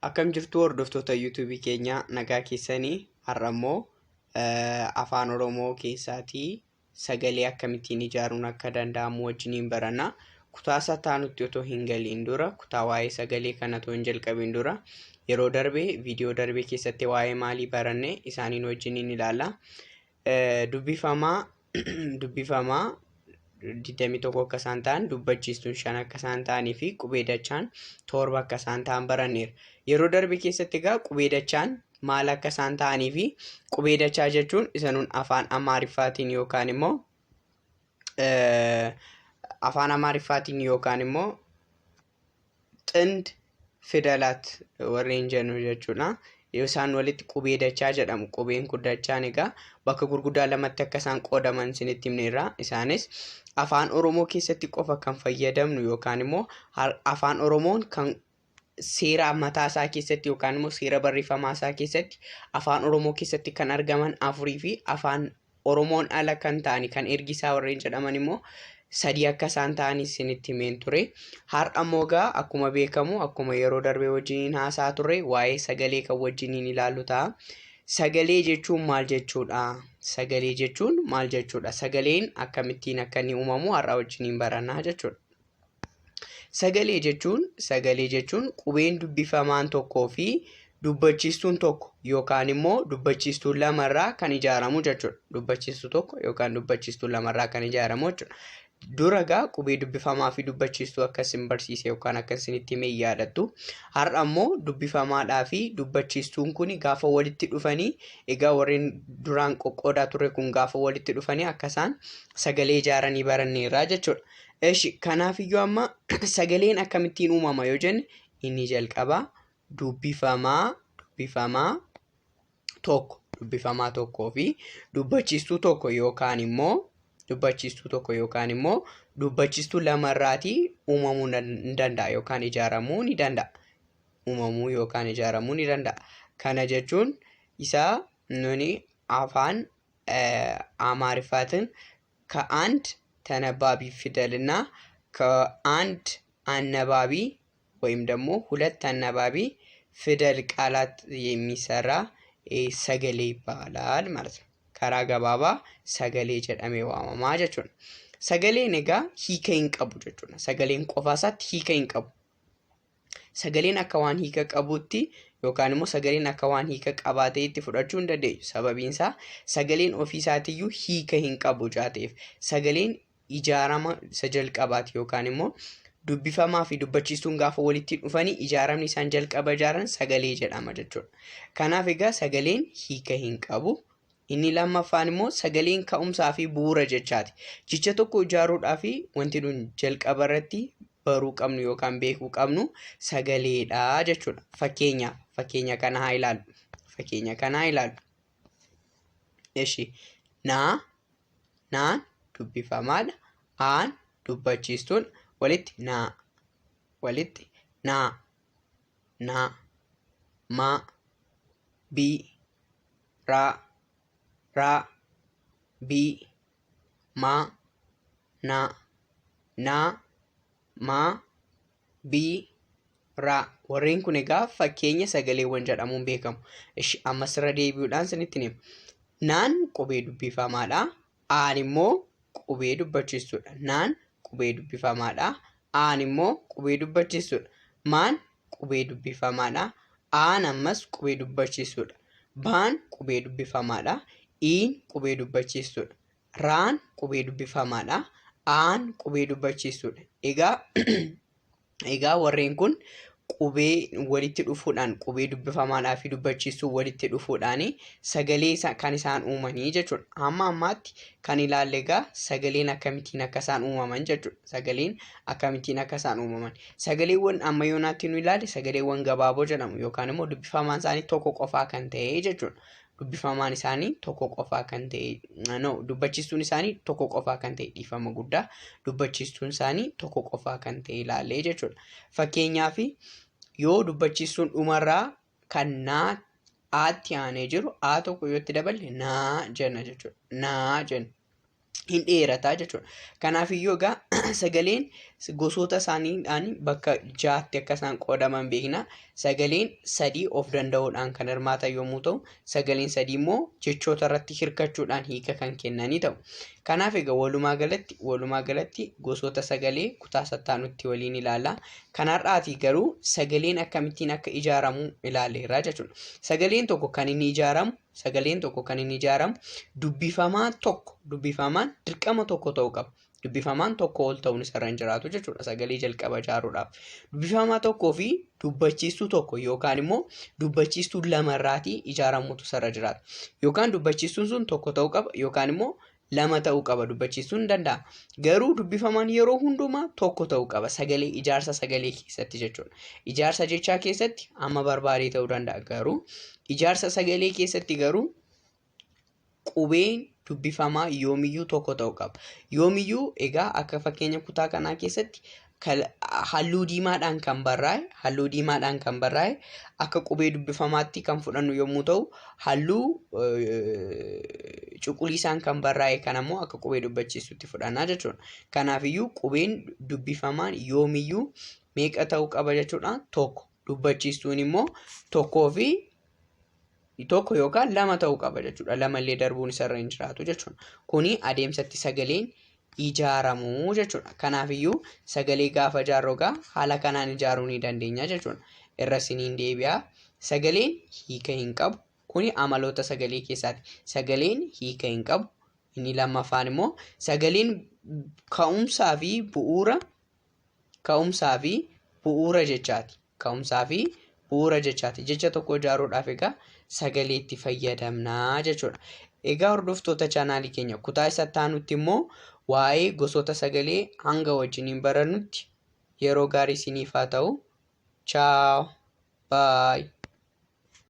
Akkam jirtu hordoftoota YouTube keenya nagaa keessanii har'ammoo afaan Oromoo keessaatii sagalee akkamittiin ijaaruun akka danda'amu wajjiniin baranna. Kutaa sataanutti otoo hin galiin dura kutaa waa'ee sagalee kana otoo hin jalqabiin dura yeroo darbe viidiyoo darbe keessatti waa'ee maalii baranne isaaniin wajjiniin ilaalla. Dubbifamaa 21 akka isaan ta'an, dubbachiistuun 5 akka isaan ta'anii fi qubee dachaan 7 akka isaan ta'an baranneera. Yeroo darbe keessatti egaa qubee dachaan maal akka isaan ta'anii fi qubee dachaa jechuun isa nun afaan Amaariffaatiin yookaan immoo xind fidalaat warreen jennu jechuudha. Yoo isaan walitti qubee dachaa jedhamu. Qubeen kun dachaan egaa bakka gurguddaa lamatti akka isaan qoodaman isinitti himneerra. Isaanis afaan Oromoo keessatti qofa kan fayyadamnu yookaan immoo afaan Oromoon kan seera mataa isaa keessatti yookaan immoo seera barreeffamaa isaa keessatti afaan Oromoo keessatti kan argaman 4 fi afaan Oromoon ala kan ta'ani kan ergisaa warreen jedhaman immoo 3 akka isaan ta'anii isinitti himeen ture. Har'ammoo egaa akkuma beekamu akkuma yeroo darbe wajjiniin haasaa turre waa'ee sagalee kan wajjiniin ilaallu ta'a. Sagalee jechuun maal jechuudha? Sagalee jechuun maal jechuudha? Sagaleen akkamittiin akka inni uumamu har'a wajjiniin barannaa jechuudha. Sagalee jechuun qubeen dubbifamaan tokkoo fi dubbachiistuun tokko yookaan immoo dubbachiistuun lamarraa kan ijaaramu jechuudha. Dubbachiistuu tokko yookaan dubbachiistuun lamarraa kan ijaaramu jechuudha. Dura egaa qubee dubbifamaa fi dubbachiistuu akkasin barsiise yookaan akkasinitti himee yaadattu. Har'a immoo dubbifamaadhaa fi dubbachiistuun kun gaafa walitti dhufanii egaa warreen duraan qoqqoodaa ture kun gaafa walitti dhufanii akka isaan sagalee ijaaranii baranneerra jechuudha. Kanaafiyyuu amma sagaleen akkamittiin uumama yoo jenne inni jalqabaa dubbifamaa tokkoo fi dubbachiistuu tokko yookaan immoo dubbachiistuu lamarraatii uumamuu ni danda'a yookaan ijaaramuu ni danda'a. Kana jechuun isaa nuni afaan Amaariffaatiin ከአንድ ተነባቢ ፊደልና ከአንድ አነባቢ ወይም ደግሞ ሁለት አነባቢ ፊደል ቃላት የሚሰራ ሰገሌ ይባላል ማለት ነው። ከራ ገባባ ሰገሌ ጀደሜ ዋማማ ጀቹን ሰገሌን ኤጋ ሂከን ቀቡ ጀቹን ሰገሌን ቆፋሳት ሂከን ቀቡ ሰገሌን አካዋን ሂከ ቀቡቲ yookaan immoo sagaleen akka waan hiika qabaatee itti fudhachuu hin dandeenyu. Sababiin isaa sagaleen ofiisaatiyyuu hiika hin qabu jaateef sagaleen ijaarama isa jalqabaati yookaan immoo dubbifamaa fi dubbachiistuun gaafa walitti dhufanii ijaaramni isaan jalqaba ijaaran sagalee jedhama jechuudha. Kanaaf egaa sagaleen hiika hin qabu. Inni lammaffaan immoo sagaleen ka'umsaa fi bu'uura jechaati. Jecha tokko ijaaruudhaaf wanti nun jalqaba irratti baruu qabnu yookaan beekuu qabnu sagaleedha jechuudha. Fakkeenya kana haa ilaallu. Naan dubbifamaadha. Aan dubbachiistuun walitti naa. Ma bii raa bii maa naa ma bii raa. Warreen kun egaa fakkeenya sagaleewwan jedhamuun beekamu. Ammas irra deebi'uudhaan isinitti hima. Naan qubee dubbifamaadha. Aan immoo qubee dubbachiistuudha. Naan qubee dubbifamaadha. Aan immoo qubee dubbachiistuudha. Maan qubee dubbifamaadha. Aan ammas qubee dubbachiistuudha. Baan qubee dubbifamaadha. Iin qubee dubbachiistuudha. Raan qubee dubbifamaadha. Aan qubee dubbachiistuudha. Egaa warreen kun qubee walitti dhufuudhaan qubee dubbifamaadhaa fi dubbachiistuu walitti dhufuudhaan sagalee kan isaan uumanii jechuudha. Amma ammaatti kan ilaalle egaa sagaleen akkamittiin akka isaan uumaman jechuudha. Sagaleewwan amma yoonaatti nu ilaalle sagaleewwan gabaaboo jedhamu yookaan immoo dubbifamaan isaanii tokko qofaa kan ta'e jechuudha. Dubbifamaan isaanii tokko qofaa kan ta'e dubbachiistuun isaanii tokko qofaa kan ta'e dhiifama guddaa dubbachiistuun isaanii tokko qofaa kan ta'e ilaallee jechuudha. Fakkeenyaaf yoo dubbachiistuun dhumarraa kan naa aatti aanee jiru tokko yoo itti daballe naa jenna jechuudha. hin dheerataa jechuudha. Kanaafiyyuu egaa sagaleen gosoota isaaniidhaan bakka jaatti akka isaan qoodaman beekna. Sagaleen sadii of danda'uudhaan kan hirmaatan yommuu ta'u, sagaleen sadii immoo jechoota irratti hirkachuudhaan hiika kan kennanii ta'u. Kanaaf egaa walumaa galatti gosoota sagalee kutaa sattaanutti waliin ilaalla. Kanarraatii garuu sagaleen akkamittiin akka ijaaramu ilaaleerra jechuudha. Sagaleen tokko kan inni ijaaramu dubbifamaan dirqama tokko ta'uu qaba. Dubbifamaan tokko ol ta'uun isarra hin jiraatu jechuudha sagalee jalqaba ijaaruudhaaf. Dubbifamaa tokkoo fi dubbachiistuu tokko yookaan immoo dubbachiistuu lamarraatii ijaaramutu isarra jiraata. Yookaan dubbachiistuun sun tokko ta'uu qaba yookaan immoo lama ta'uu qaba. Dubbachiistuun ni danda'a. Garuu dubbifamaan yeroo hundumaa tokko ta'uu qaba ijaarsa sagalee keessatti jechuudha. Ijaarsa jechaa keessatti amma barbaadee ta'uu danda'a. Garuu ijaarsa sagalee keessatti garuu qubeen dubbifamaa yoomiyyuu tokko ta'uu qaba. Yoomiyyuu egaa akka fakkeenya kutaa kanaa keessatti halluu diimaadhaan kan barraa'e akka qubee dubbifamaatti kan fudhannu yommuu ta'u, halluu cuquliisaan kan barraa'e kanammoo akka qubee dubbachiistutti fudhannaa jechuudha. Kanaafiyyuu qubeen dubbifamaan yoomiyyuu meeqa ta'uu qaba jechuudha? Tokko. Dubbachiistuun immoo tokko yookaan lama ta'uu qaba jechuudha. Lamallee darbuun isarra hin jiraatu jechuudha. Kuni adeemsatti sagaleen ijaaramu jechuudha. Kanaafiyyuu sagalee gaafa ijaarru haala kanaan ijaaruu ni dandeenya jechuudha. Irra isiniin deebi'aa. Sagaleen hiika hin qabu. Kuni amaloota sagalee keessaati. Sagaleen hiika hin qabu. Inni lammaffaan immoo sagaleen ka'umsaa fi bu'uura jechaati. Jecha tokko ijaaruudhaaf egaa sagalee itti fayyadamnaa jechuudha. Egaa hordoftoota chaanaalii keenya kutaa itti aanutti immoo waa'ee gosoota sagalee hanga wajjiniin barannutti yeroo gaarii isiniif haa ta'u. Ciao. Bye.